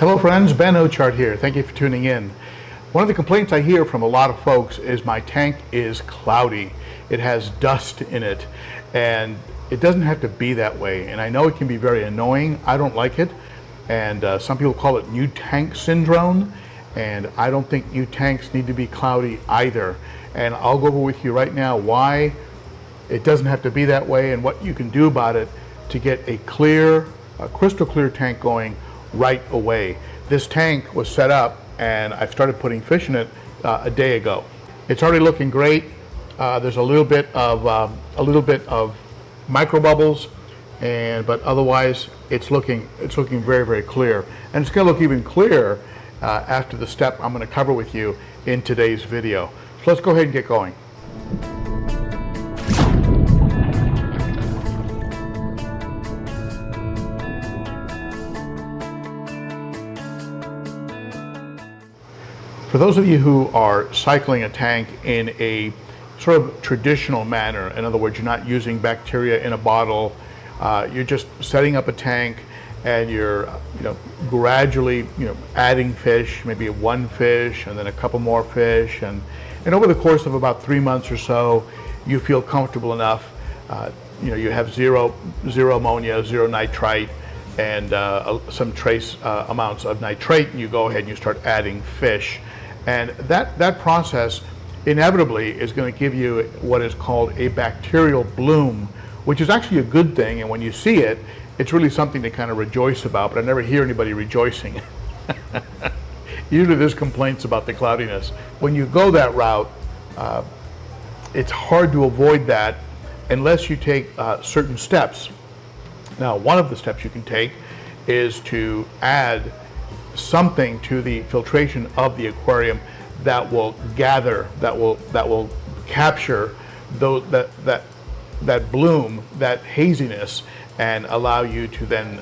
Hello friends, Ben Ochart here. Thank you for tuning in. One of the complaints I hear from a lot of folks is my tank is cloudy. It has dust in it, and it doesn't have to be that way. And I know it can be very annoying. I don't like it. And some people call it new tank syndrome. And I don't think new tanks need to be cloudy either. And I'll go over with you right now why it doesn't have to be that way and what you can do about it to get a crystal clear tank going right away. This tank was set up and I've started putting fish in it a day ago. It's already looking great. There's a little bit of micro bubbles, but otherwise it's looking very, very clear. And it's going to look even clearer after the step I'm going to cover with you in today's video. So let's go ahead and get going. For those of you who are cycling a tank in a sort of traditional manner, in other words, you're not using bacteria in a bottle, you're just setting up a tank and you're gradually adding fish, maybe one fish and then a couple more fish, and over the course of about 3 months or so, you feel comfortable enough. You have zero ammonia, zero nitrite, and some trace amounts of nitrate, and you go ahead and you start adding fish. And that process inevitably is going to give you what is called a bacterial bloom, which is actually a good thing. And when you see it, it's really something to kind of rejoice about, but I never hear anybody rejoicing. Usually there's complaints about the cloudiness. When you go that route, it's hard to avoid that unless you take certain steps. Now, one of the steps you can take is to add something to the filtration of the aquarium that will gather, that will capture that bloom, that haziness, and allow you to then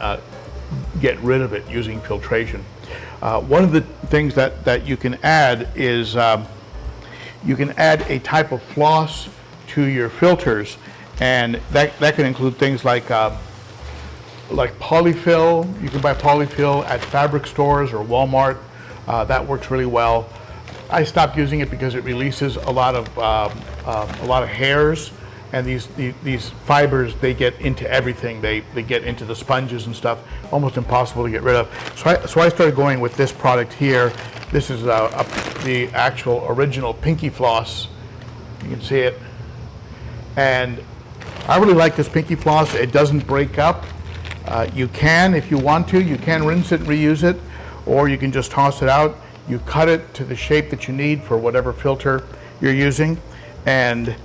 get rid of it using filtration. One of the things that you can add is you can add a type of floss to your filters, and that can include things like polyfill. You can buy polyfill at fabric stores or Walmart. That works really well. I stopped using it because it releases a lot of hairs, and these fibers, they get into everything. They get into the sponges and stuff. Almost impossible to get rid of. So I started going with this product here. This is the actual original Pinky Floss. You can see it, and I really like this Pinky Floss. It doesn't break up. You can, if you want to, you can rinse it and reuse it, or you can just toss it out. You cut it to the shape that you need for whatever filter you're using, and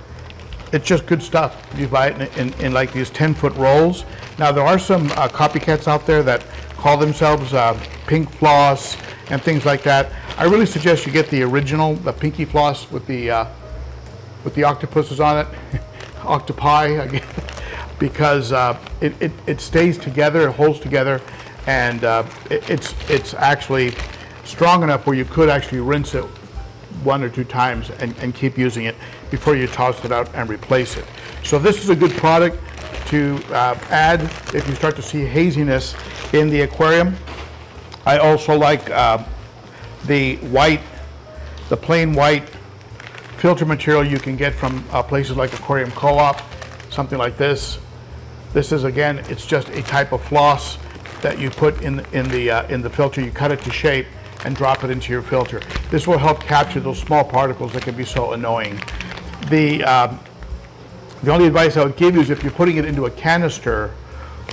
it's just good stuff. You buy it in like these 10-foot rolls. Now there are some copycats out there that call themselves Pink Floss and things like that. I really suggest you get the original, the Pinky Floss with the octopuses on it, octopi, I guess. Because it stays together, it holds together, and it's actually strong enough where you could actually rinse it 1 or 2 times and keep using it before you toss it out and replace it. So this is a good product to add if you start to see haziness in the aquarium. I also like the plain white filter material you can get from places like Aquarium Co-op, something like this. This is, again, it's just a type of floss that you put in the filter. You cut it to shape and drop it into your filter. This will help capture those small particles that can be so annoying. The only advice I would give you is if you're putting it into a canister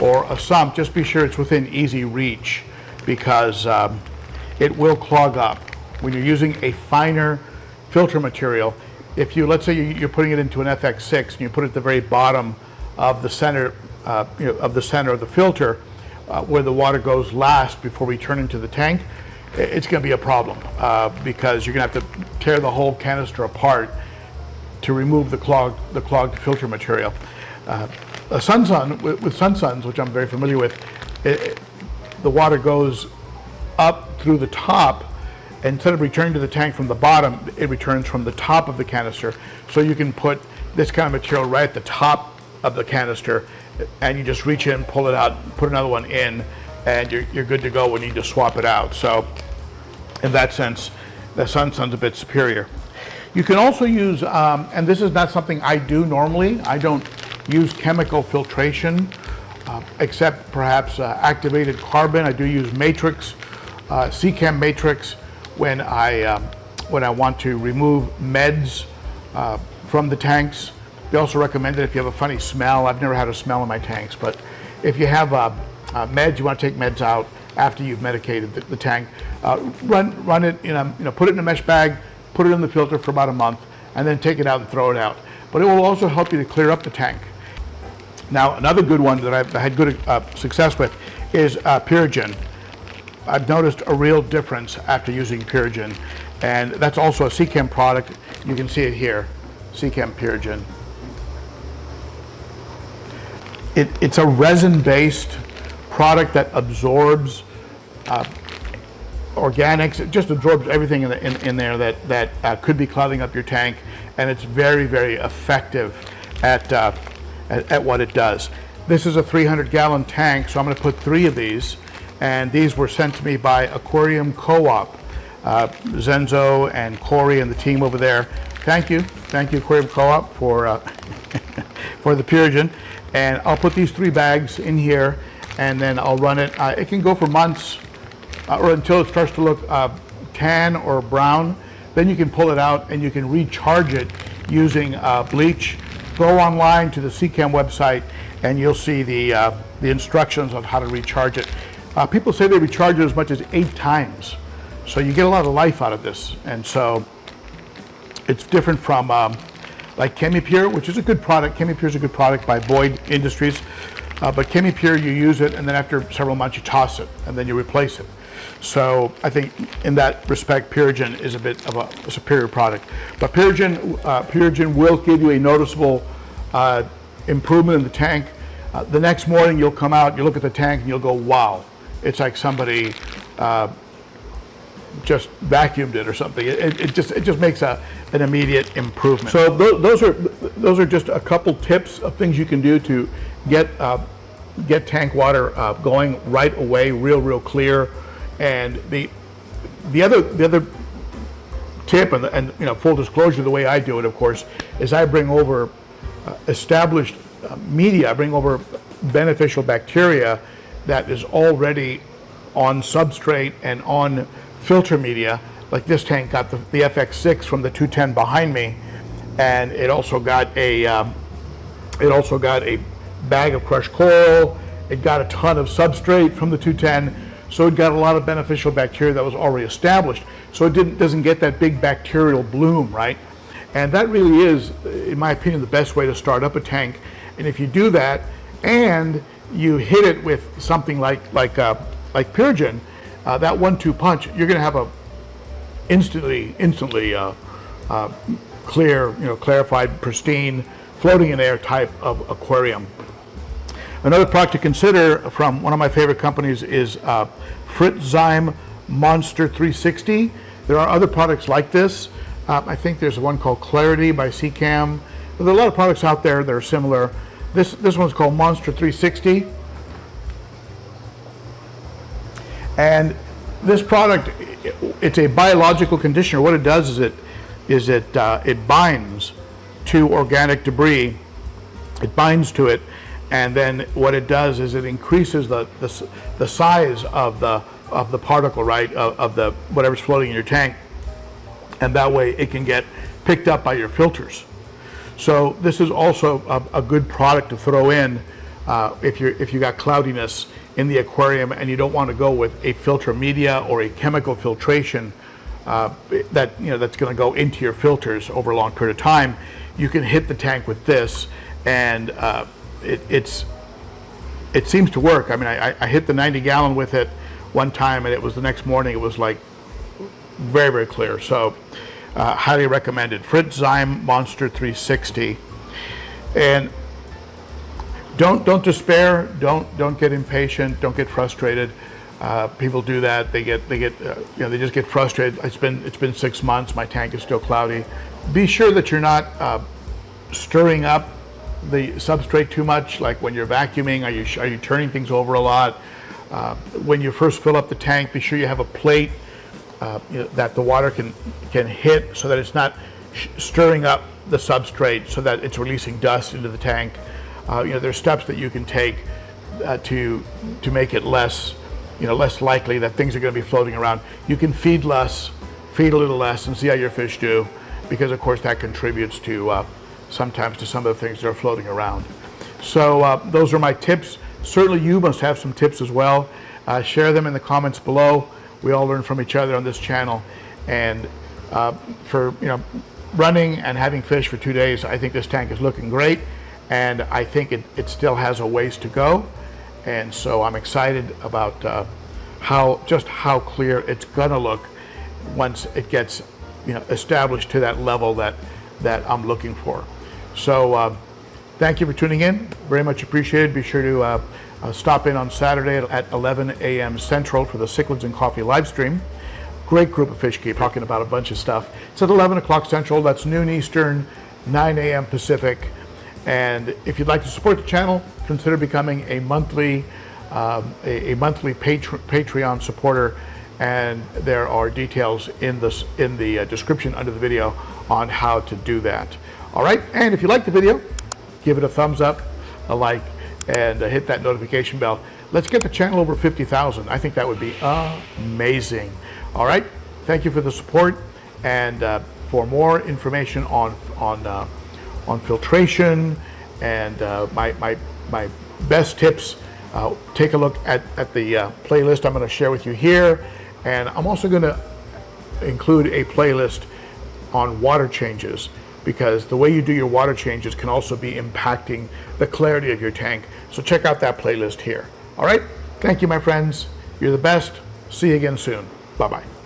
or a sump, just be sure it's within easy reach, because it will clog up. When you're using a finer filter material, if you, let's say you're putting it into an FX6 and you put it at the very bottom of the center of the filter, where the water goes last before we turn into the tank, it's going to be a problem because you're going to have to tear the whole canister apart to remove the clogged filter material. With Sunsuns, which I'm very familiar with, the water goes up through the top. Instead of returning to the tank from the bottom, it returns from the top of the canister. So you can put this kind of material right at the top of the canister, and you just reach in, pull it out, put another one in, and you're good to go when you need to swap it out. So in that sense, the Sun's a bit superior. You can also use, and this is not something I do normally, I don't use chemical filtration, except perhaps activated carbon. I do use Matrix, Seachem Matrix, when I want to remove meds from the tanks. They also recommend it if you have a funny smell. I've never had a smell in my tanks, but if you have meds, you want to take meds out after you've medicated the tank, run it put it in a mesh bag, put it in the filter for about a month, and then take it out and throw it out. But it will also help you to clear up the tank. Now, another good one that I've had good success with is Purigen. I've noticed a real difference after using Purigen, and that's also a Seachem product. You can see it here, Seachem Purigen. It's a resin-based product that absorbs organics. It just absorbs everything in there that could be clogging up your tank, and it's very, very effective at what it does. This is a 300-gallon tank, so I'm going to put 3 of these, and these were sent to me by Aquarium Co-op. Zenzo and Corey and the team over there. Thank you Aquarium Co-op for for the Purigen. And I'll put these 3 bags in here, and then I'll run it. It can go for months or until it starts to look tan or brown. Then you can pull it out and you can recharge it using bleach. Go online to the Seachem website and you'll see the instructions on how to recharge it. People say they recharge it as much as 8 times. So you get a lot of life out of this. And so it's different from like ChemiPure, which is a good product. ChemiPure is a good product by Boyd Industries. But ChemiPure, you use it, and then after several months, you toss it, and then you replace it. So I think in that respect, Purigen is a bit of a superior product. But Purigen will give you a noticeable improvement in the tank. The next morning, you'll come out, you look at the tank, and you'll go, wow. It's like somebody just vacuumed it or something. It just makes an immediate improvement. So those are just a couple tips of things you can do to get tank water going right away, real clear. And the other tip, and full disclosure, the way I do it, of course, is I bring over established media. I bring over beneficial bacteria that is already on substrate and on filter media. Like this tank got the FX6 from the 210 behind me, and it also got a bag of crushed coral. It got a ton of substrate from the 210, so it got a lot of beneficial bacteria that was already established. So it doesn't get that big bacterial bloom, right? And that really is, in my opinion, the best way to start up a tank. And if you do that, and you hit it with something like Purigen, that 1-2 punch, you're going to have a instantly clear, clarified, pristine, floating in air type of aquarium. Another product to consider from one of my favorite companies is Filtration Monster 360. There are other products like this. I think there's one called Clarity by Seachem. There are a lot of products out there that are similar. This one's called Monster 360. And this product, it's a biological conditioner. What it does is it binds to organic debris. It binds to it, and then what it does is it increases the size of the particle, right, of the whatever's floating in your tank, and that way it can get picked up by your filters. So this is also a good product to throw in if you got cloudiness in the aquarium and you don't want to go with a filter media or a chemical filtration that's going to go into your filters over a long period of time. You can hit the tank with this, and it seems to work. I mean, I hit the 90-gallon with it one time, and it was the next morning. It was like very clear. So highly recommended. Filtration Monster 360. And don't despair. Don't get impatient. Don't get frustrated. People do that. They just get frustrated. It's been 6 months. My tank is still cloudy. Be sure that you're not stirring up the substrate too much. Like when you're vacuuming, are you turning things over a lot? When you first fill up the tank, be sure you have a plate that the water can hit so that it's not stirring up the substrate so that it's releasing dust into the tank. There's steps that you can take to make it less likely that things are going to be floating around. You can feed a little less, and see how your fish do, because of course that contributes to sometimes to some of the things that are floating around. So those are my tips. Certainly you must have some tips as well. Share them in the comments below. We all learn from each other on this channel. And for running and having fish for 2 days, I think this tank is looking great, and I think it still has a ways to go. And so I'm excited about how clear it's gonna look once it gets established to that level that I'm looking for. So thank you for tuning in. Very much appreciated. Be sure to stop in on Saturday at 11 a.m. Central for the Cichlids and Coffee live stream. Great group of fish keep talking about a bunch of stuff. It's at 11 o'clock Central. That's noon Eastern, 9 a.m. Pacific. And if you'd like to support the channel, consider becoming a monthly Patreon supporter. And there are details in the description under the video on how to do that. All right, and if you like the video, give it a thumbs up, a like, and hit that notification bell. Let's get the channel over 50,000. I think that would be amazing. All right, thank you for the support, and for more information on filtration and my best tips, take a look at the playlist I'm going to share with you here, and I'm also going to include a playlist on water changes, because the way you do your water changes can also be impacting the clarity of your tank. So check out that playlist here. All right, thank you, my friends. You're the best. See you again soon. Bye-bye.